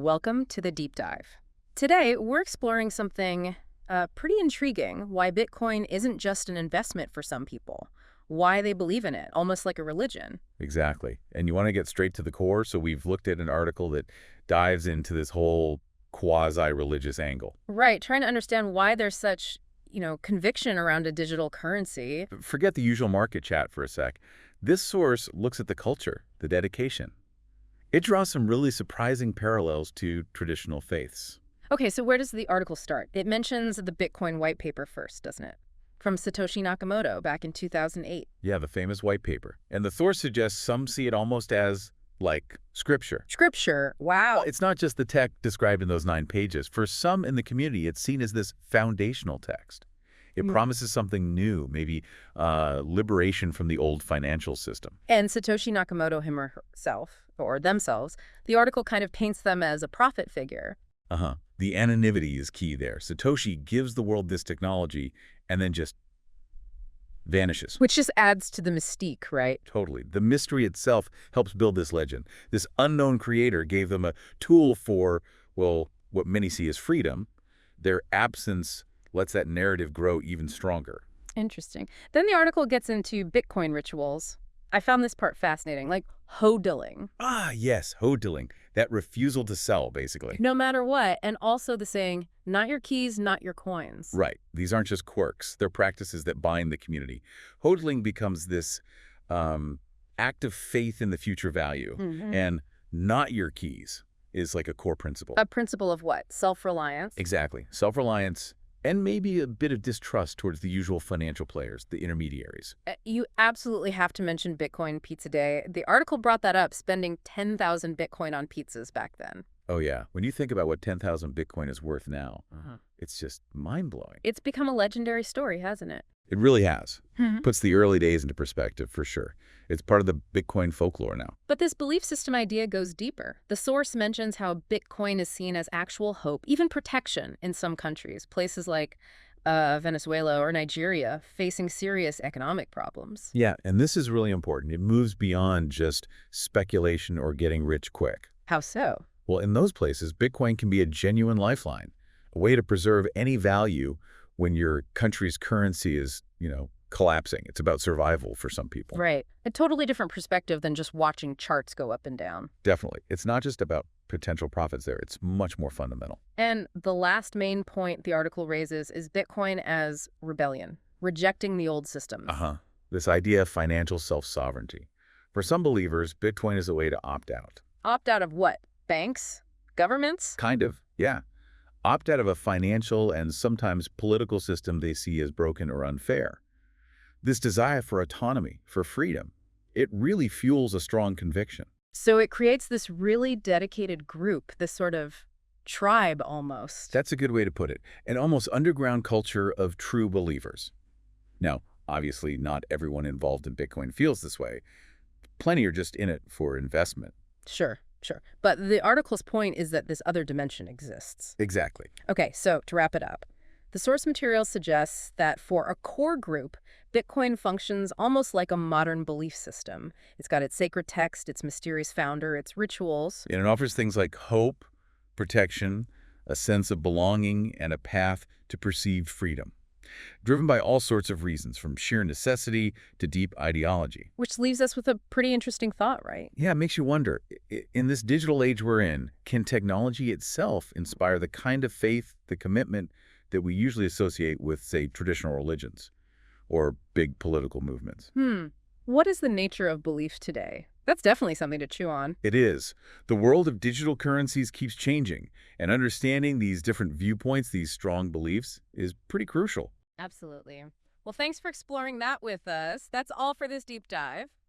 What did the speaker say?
Welcome to the deep dive. Today, we're exploring something pretty intriguing: why Bitcoin isn't just an investment for some people, why they believe in it, almost like a religion. Exactly. And you want to get straight to the core, so we've looked at an article that dives into this whole quasi-religious angle. Right, trying to understand why there's such, conviction around a digital currency. Forget the usual market chat for a sec. This source looks at the culture, the dedication. It draws some really surprising parallels to traditional faiths. Okay, so where does the article start? It mentions the Bitcoin white paper first, doesn't it? From Satoshi Nakamoto back in 2008. Yeah, the famous white paper. And the source suggests some see it almost as, like, scripture. Scripture, wow. It's not just the text described in those 9 pages. For some in the community, it's seen as this foundational text. It promises something new, maybe liberation from the old financial system. And Satoshi Nakamoto him or herself, or themselves, the article kind of paints them as a prophet figure. The anonymity is key there. Satoshi gives the world this technology and then just vanishes. Which just adds to the mystique, right? Totally. The mystery itself helps build this legend. This unknown creator gave them a tool for, well, what many see as freedom. Their absence lets that narrative grow even stronger. Interesting. Then the article gets into Bitcoin rituals. I found this part fascinating, like hodling. Ah, yes, hodling. That refusal to sell, basically. No matter what, and also the saying, not your keys, not your coins. Right. These aren't just quirks. They're practices that bind the community. Hodling becomes this act of faith in the future value. And not your keys is like a core principle. A principle of what? Self-reliance? Exactly. Self-reliance and maybe a bit of distrust towards the usual financial players, the intermediaries. You absolutely have to mention Bitcoin Pizza Day. The article brought that up, spending 10,000 Bitcoin on pizzas back then. Oh, yeah. When you think about what 10,000 Bitcoin is worth now, it's just mind-blowing. It's become a legendary story, hasn't it? It really has. Puts the early days into perspective, for sure. It's part of the Bitcoin folklore now. But this belief system idea goes deeper. The source mentions how Bitcoin is seen as actual hope, even protection in some countries, places like Venezuela or Nigeria facing serious economic problems. Yeah, and this is really important. It moves beyond just speculation or getting rich quick. How so? Well, in those places, Bitcoin can be a genuine lifeline, a way to preserve any value when your country's currency is, collapsing. It's about survival for some people. Right. A totally different perspective than just watching charts go up and down. Definitely. It's not just about potential profits there. It's much more fundamental. And the last main point the article raises is Bitcoin as rebellion, rejecting the old systems. This idea of financial self-sovereignty. For some believers, Bitcoin is a way to opt out. Opt out of what? Banks? Governments? Kind of, yeah. Opt out of a financial and sometimes political system they see as broken or unfair. This desire for autonomy, for freedom, it really fuels a strong conviction. So it creates this really dedicated group, this sort of tribe almost. That's a good way to put it. An almost underground culture of true believers. Now, obviously, not everyone involved in Bitcoin feels this way. Plenty are just in it for investment. Sure. But the article's point is that this other dimension exists. Exactly. Okay, so to wrap it up, the source material suggests that for a core group, Bitcoin functions almost like a modern belief system. It's got its sacred text, its mysterious founder, its rituals. And it offers things like hope, protection, a sense of belonging, and a path to perceived freedom, driven by all sorts of reasons, from sheer necessity to deep ideology. Which leaves us with a pretty interesting thought, right? Yeah, it makes you wonder, in this digital age we're in, can technology itself inspire the kind of faith, the commitment that we usually associate with, say, traditional religions or big political movements? What is the nature of belief today? That's definitely something to chew on. It is. The world of digital currencies keeps changing, and understanding these different viewpoints, these strong beliefs, is pretty crucial. Absolutely. Well, thanks for exploring that with us. That's all for this deep dive.